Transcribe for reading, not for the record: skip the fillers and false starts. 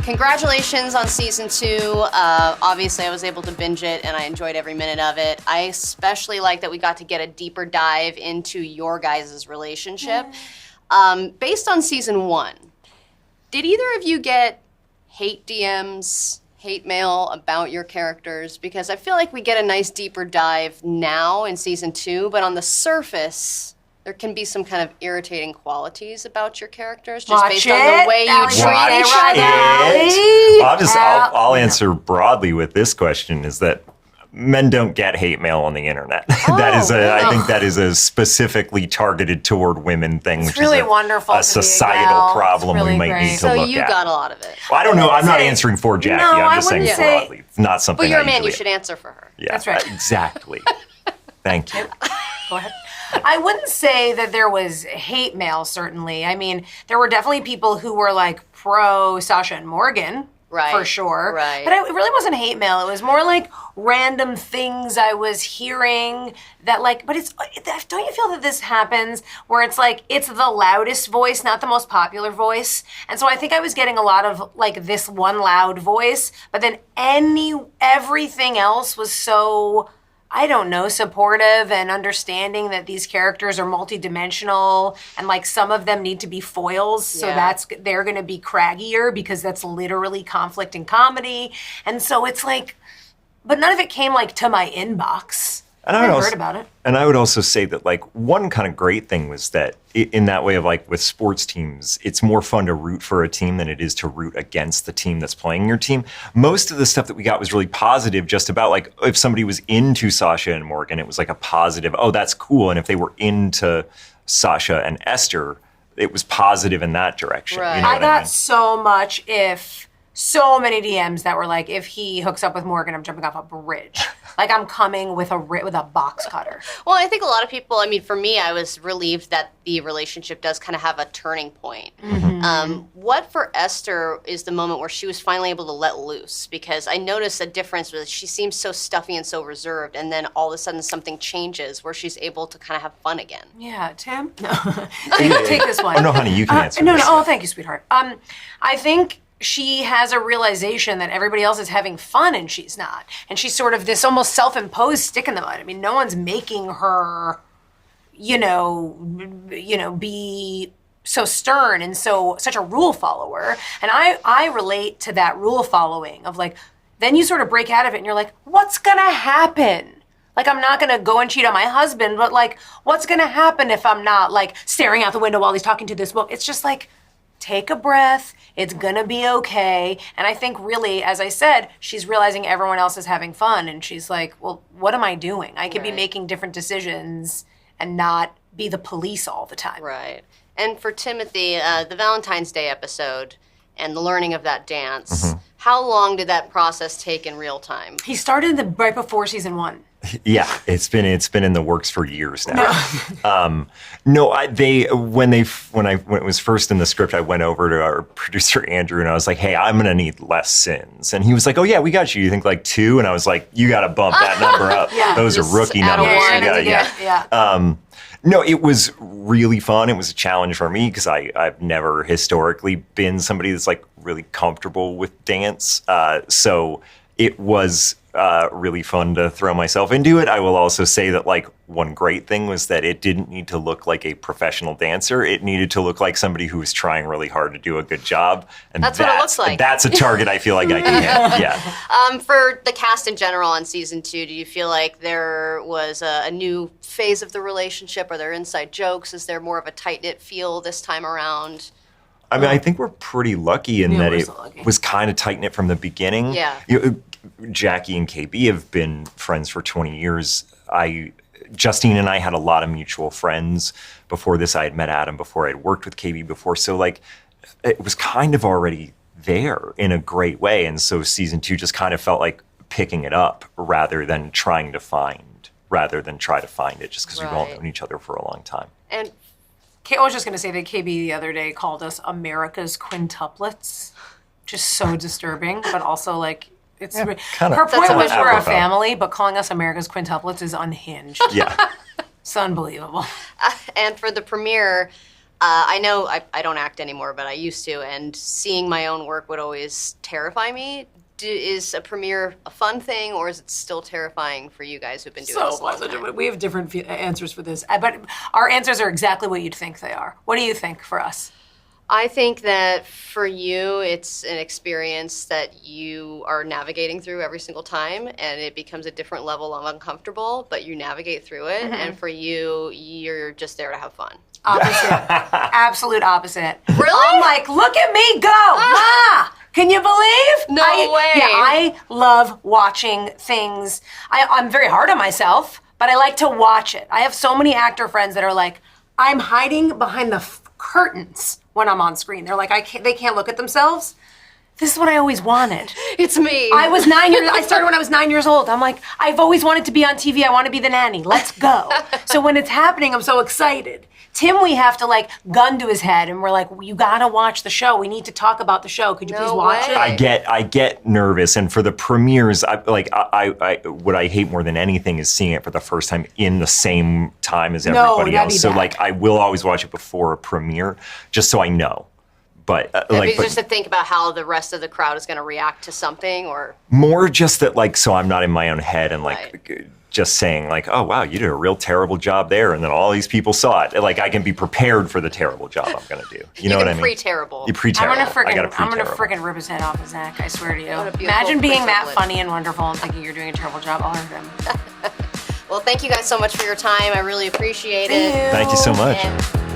Congratulations on season 2. Obviously, I was able to binge it, and I enjoyed every minute of it. I especially like that we got to get a deeper dive into your guys' relationship. Based on season 1, did either of you get hate DMs, hate mail about your characters? Because I feel like we get a nice deeper dive now in season 2, but on the surface, there can be some kind of irritating qualities about your characters just based on the way you treat each other. I'll answer broadly with this question: is that men don't get hate mail on the internet. I think that is a specifically targeted toward women thing, which really is wonderful a societal problem we might need to look at. So you got a lot of it. Well, I don't know. I'm not answering for Jackie. I'm just saying broadly. It's not something. But you're a man. You should answer for her. Yeah, that's right. Exactly. Thank you. Go ahead. I wouldn't say that there was hate mail, certainly. I mean, there were definitely people who were like pro Sasha and Morgan. Right. For sure. Right. But it really wasn't hate mail. It was more like random things I was hearing that like, but don't you feel that this happens where it's like, it's the loudest voice, not the most popular voice? And so I think I was getting a lot of like this one loud voice, but then everything else was so, I don't know, supportive and understanding that these characters are multidimensional and like some of them need to be foils. So they're going to be craggier because that's literally conflict and comedy. And so it's like, but none of it came like to my inbox. And I heard about it. And I would also say that like one kind of great thing was that in that way of like with sports teams, it's more fun to root for a team than it is to root against the team that's playing your team. Most of the stuff that we got was really positive, just about like if somebody was into Sasha and Morgan, it was like a positive, oh, that's cool. And if they were into Sasha and Esther, it was positive in that direction. Right. You know I what got so many DMs that were like, if he hooks up with Morgan, I'm jumping off a bridge. Like I'm coming with a box cutter. Well, I think a lot of people, I mean, for me, I was relieved that the relationship does kind of have a turning point. What for Esther is the moment where she was finally able to let loose? Because I noticed a difference with she seems so stuffy and so reserved, and then all of a sudden something changes where she's able to kind of have fun again. Yeah, Tim? No. Take this one. Oh, no, honey, you can answer No, this. oh, thank you, sweetheart. I think she has a realization that everybody else is having fun and she's not. And she's sort of this almost self-imposed stick in the mud. I mean, no one's making her, be so stern and such a rule follower. And I relate to that rule following of like, then you sort of break out of it and you're like, what's gonna happen? Like, I'm not gonna go and cheat on my husband, but like, what's gonna happen if I'm not like staring out the window while he's talking to this woman? It's just like, take a breath. It's gonna be okay. And I think really, as I said, she's realizing everyone else is having fun. And she's like, well, what am I doing? I could be making different decisions and not be the police all the time. Right. And for Timothy, the Valentine's Day episode and the learning of that dance, how long did that process take in real time? He started right before season 1. Yeah, it's been in the works for years now. When it was first in the script, I went over to our producer Andrew and I was like, "Hey, I'm gonna need less sins," and he was like, "Oh yeah, we got you. You think like 2?" And I was like, "You got to bump that number up. Those are rookie numbers. No, it was really fun. It was a challenge for me because I've never historically been somebody that's like really comfortable with dance. So it was really fun to throw myself into it. I will also say that like one great thing was that it didn't need to look like a professional dancer. It needed to look like somebody who was trying really hard to do a good job. And that's what it looks like. That's a target I feel like I can hit. Yeah. For the cast in general on season 2, do you feel like there was a new phase of the relationship? Are there inside jokes? Is there more of a tight-knit feel this time around? I mean, I think we're pretty lucky in that it was kind of tight-knit from the beginning. Yeah. Jackie and KB have been friends for 20 years. Justine and I had a lot of mutual friends before this. I had met Adam before. I had worked with KB before. So like, it was kind of already there in a great way. And so season 2 just kind of felt like picking it up rather than try to find it just because we've all known each other for a long time. And I was just going to say that KB the other day called us America's quintuplets. Just so disturbing, but also like, her point was we're a family, but calling us America's quintuplets is unhinged. Yeah. It's unbelievable. And for the premiere, I know I don't act anymore, but I used to, and seeing my own work would always terrify me. Is a premiere a fun thing, or is it still terrifying for you guys who've been doing this a long time? We have different answers for this, but our answers are exactly what you'd think they are. What do you think for us? I think that for you, it's an experience that you are navigating through every single time, and it becomes a different level of uncomfortable, but you navigate through it. And for you, you're just there to have fun. Opposite. Absolute opposite. Really? I'm like, look at me go! Ma! Can you believe? No way. Yeah, I love watching things. I'm very hard on myself, but I like to watch it. I have so many actor friends that are like, I'm hiding behind the curtains when I'm on screen. They're like, they can't look at themselves. This is what I always wanted. It's me. I started when I was 9 years old. I'm like, I've always wanted to be on TV. I want to be the nanny. Let's go. So when it's happening, I'm so excited. Tim, we have to like gun to his head, and we're like, you gotta watch the show. We need to talk about the show. Could you please watch it? I get nervous, and for the premieres, what I hate more than anything is seeing it for the first time in the same time as everybody else. So like, I will always watch it before a premiere, just so I know. But just to think about how the rest of the crowd is going to react to something, or more just that, like, so I'm not in my own head and like just saying like, oh wow, you did a real terrible job there, and then all these people saw it. Like, I can be prepared for the terrible job I'm going to do. You know what I mean? Pre-terrible. You pre-terrible. I'm gonna frickin' rip his head off his neck. I swear to you. Imagine being that funny and wonderful and thinking you're doing a terrible job. I'll hurt him. Well, thank you guys so much for your time. I really appreciate it. Thank you so much. And